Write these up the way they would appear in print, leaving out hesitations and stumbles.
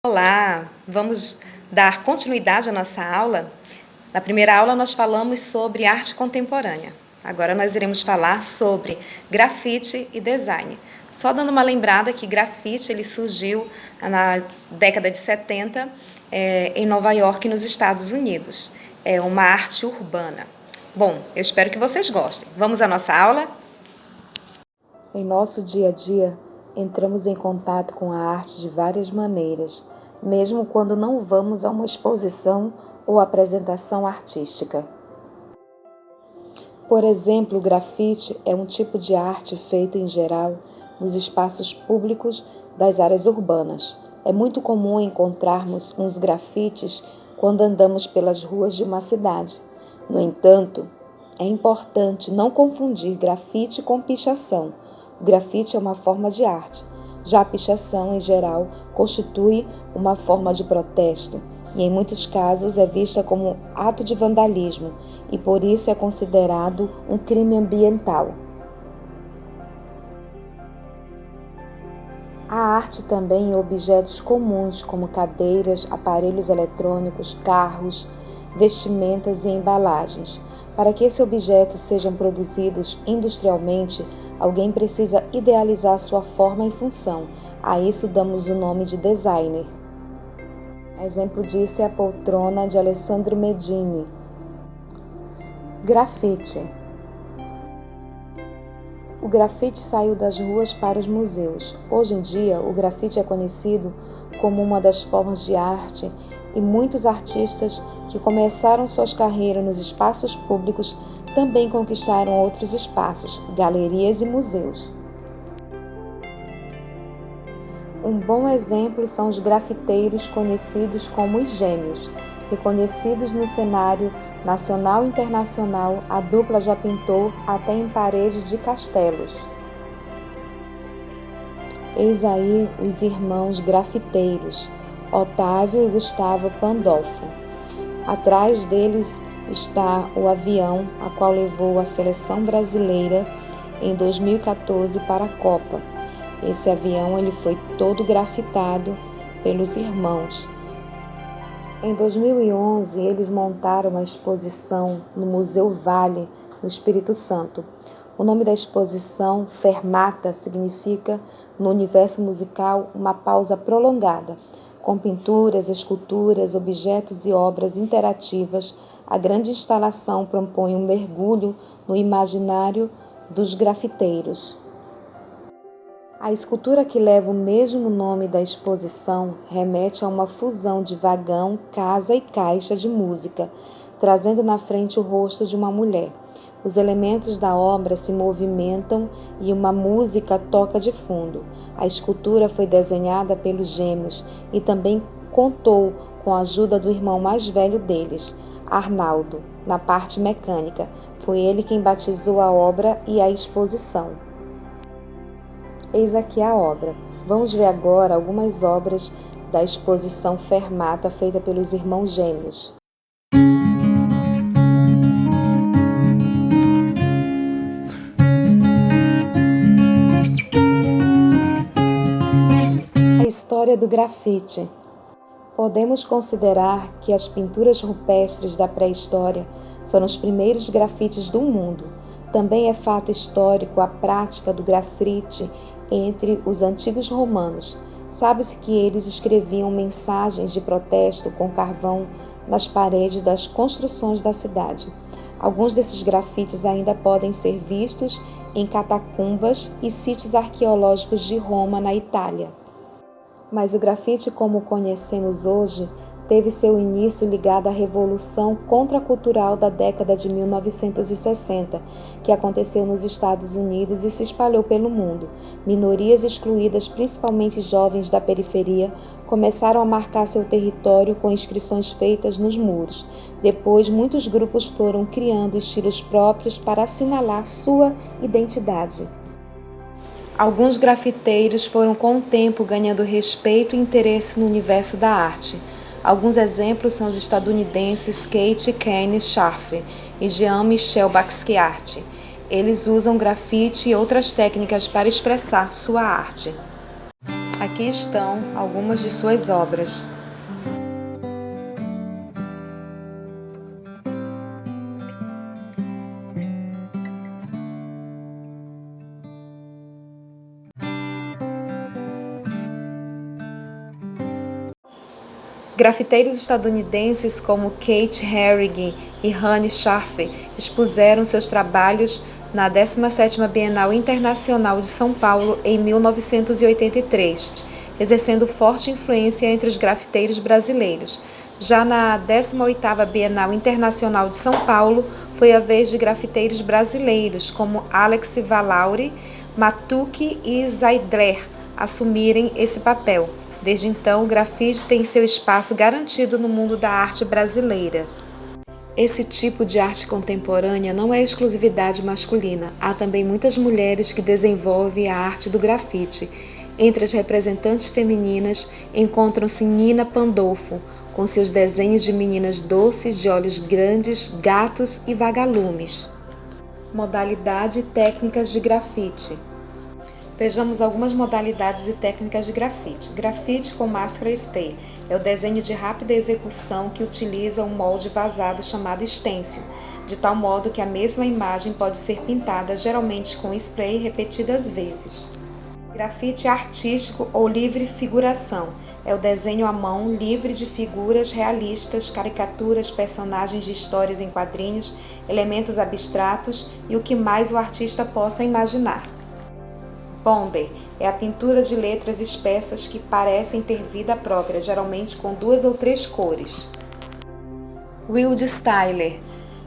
Olá, vamos dar continuidade à nossa aula. Na primeira aula nós falamos sobre arte contemporânea. Agora nós iremos falar sobre grafite e design. Só dando uma lembrada que grafite ele surgiu na década de 70 em Nova York, nos Estados Unidos. É uma arte urbana. Bom, eu espero que vocês gostem. Vamos à nossa aula? Em nosso dia a dia, entramos em contato com a arte de várias maneiras, mesmo quando não vamos a uma exposição ou apresentação artística. Por exemplo, o grafite é um tipo de arte feito em geral nos espaços públicos das áreas urbanas. É muito comum encontrarmos uns grafites quando andamos pelas ruas de uma cidade. No entanto, é importante não confundir grafite com pichação. O grafite é uma forma de arte. Já a pichação, em geral, constitui uma forma de protesto e, em muitos casos, é vista como ato de vandalismo e, por isso, é considerado um crime ambiental. A arte também em objetos comuns, como cadeiras, aparelhos eletrônicos, carros, vestimentas e embalagens. Para que esses objetos sejam produzidos industrialmente, alguém precisa idealizar sua forma e função. A isso damos o nome de designer. Exemplo disso é a poltrona de Alessandro Medini. Grafite. O grafite saiu das ruas para os museus. Hoje em dia, o grafite é conhecido como uma das formas de arte e muitos artistas que começaram suas carreiras nos espaços públicos também conquistaram outros espaços, galerias e museus. Um bom exemplo são os grafiteiros conhecidos como os Gêmeos. Reconhecidos no cenário nacional e internacional, a dupla já pintou até em paredes de castelos. Eis aí os irmãos grafiteiros, Otávio e Gustavo Pandolfo. Atrás deles está o avião a qual levou a seleção brasileira em 2014 para a Copa. Esse avião ele foi todo grafitado pelos irmãos. Em 2011, eles montaram uma exposição no Museu Vale, no Espírito Santo. O nome da exposição, Fermata, significa, no universo musical, uma pausa prolongada. Com pinturas, esculturas, objetos e obras interativas, a grande instalação propõe um mergulho no imaginário dos grafiteiros. A escultura que leva o mesmo nome da exposição remete a uma fusão de vagão, casa e caixa de música, trazendo na frente o rosto de uma mulher. Os elementos da obra se movimentam e uma música toca de fundo. A escultura foi desenhada pelos Gêmeos e também contou com a ajuda do irmão mais velho deles, Arnaldo, na parte mecânica. Foi ele quem batizou a obra e a exposição. Eis aqui a obra. Vamos ver agora algumas obras da exposição Fermata feita pelos irmãos Gêmeos. A história do grafite. Podemos considerar que as pinturas rupestres da pré-história foram os primeiros grafites do mundo. Também é fato histórico a prática do grafite entre os antigos romanos. Sabe-se que eles escreviam mensagens de protesto com carvão nas paredes das construções da cidade. Alguns desses grafites ainda podem ser vistos em catacumbas e sítios arqueológicos de Roma, na Itália. Mas o grafite, como o conhecemos hoje, teve seu início ligado à Revolução Contracultural da década de 1960, que aconteceu nos Estados Unidos e se espalhou pelo mundo. Minorias excluídas, principalmente jovens da periferia, começaram a marcar seu território com inscrições feitas nos muros. Depois, muitos grupos foram criando estilos próprios para assinalar sua identidade. Alguns grafiteiros foram com o tempo ganhando respeito e interesse no universo da arte. Alguns exemplos são os estadunidenses Kate Kane Scharf e Jean-Michel Basquiat. Eles usam grafite e outras técnicas para expressar sua arte. Aqui estão algumas de suas obras. Grafiteiros estadunidenses como Kate Haring e Hanne Scharfe expuseram seus trabalhos na 17ª Bienal Internacional de São Paulo em 1983, exercendo forte influência entre os grafiteiros brasileiros. Já na 18ª Bienal Internacional de São Paulo, foi a vez de grafiteiros brasileiros como Alex Valauri, Matuque e Zeidler assumirem esse papel. Desde então, o grafite tem seu espaço garantido no mundo da arte brasileira. Esse tipo de arte contemporânea não é exclusividade masculina. Há também muitas mulheres que desenvolvem a arte do grafite. Entre as representantes femininas encontram-se Nina Pandolfo, com seus desenhos de meninas doces, de olhos grandes, gatos e vagalumes. Modalidade e técnicas de grafite. Vejamos algumas modalidades e técnicas de grafite. Grafite com máscara spray é o desenho de rápida execução que utiliza um molde vazado chamado stencil, de tal modo que a mesma imagem pode ser pintada geralmente com spray repetidas vezes. Grafite artístico ou livre figuração é o desenho à mão livre de figuras realistas, caricaturas, personagens de histórias em quadrinhos, elementos abstratos e o que mais o artista possa imaginar. Bomber é a pintura de letras espessas que parecem ter vida própria, geralmente com 2 ou 3 cores. Wild Styler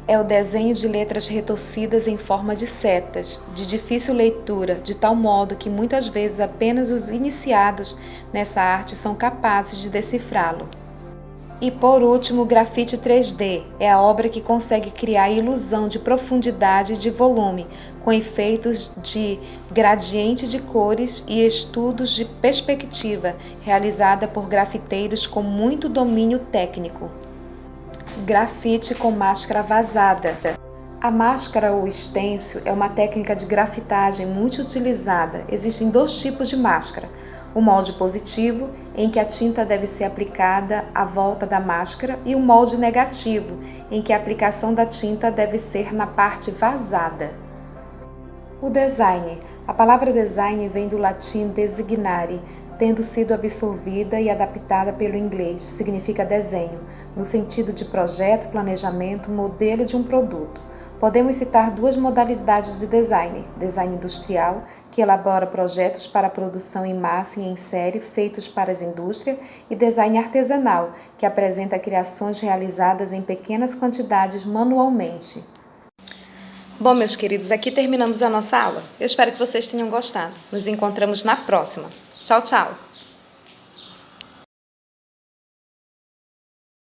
é o desenho de letras retorcidas em forma de setas, de difícil leitura, de tal modo que muitas vezes apenas os iniciados nessa arte são capazes de decifrá-lo. E por último, grafite 3D é a obra que consegue criar a ilusão de profundidade e de volume, com efeitos de gradiente de cores e estudos de perspectiva, realizada por grafiteiros com muito domínio técnico. Grafite com máscara vazada. A máscara ou stencil é uma técnica de grafitagem muito utilizada. Existem 2 tipos de máscara. O molde positivo, em que a tinta deve ser aplicada à volta da máscara, e o molde negativo, em que a aplicação da tinta deve ser na parte vazada. O design. A palavra design vem do latim designare, tendo sido absorvida e adaptada pelo inglês, significa desenho, no sentido de projeto, planejamento, modelo de um produto. Podemos citar 2 modalidades de design: design industrial, que elabora projetos para produção em massa e em série feitos para as indústrias, e design artesanal, que apresenta criações realizadas em pequenas quantidades manualmente. Bom, meus queridos, aqui terminamos a nossa aula. Eu espero que vocês tenham gostado. Nos encontramos na próxima. Tchau, tchau!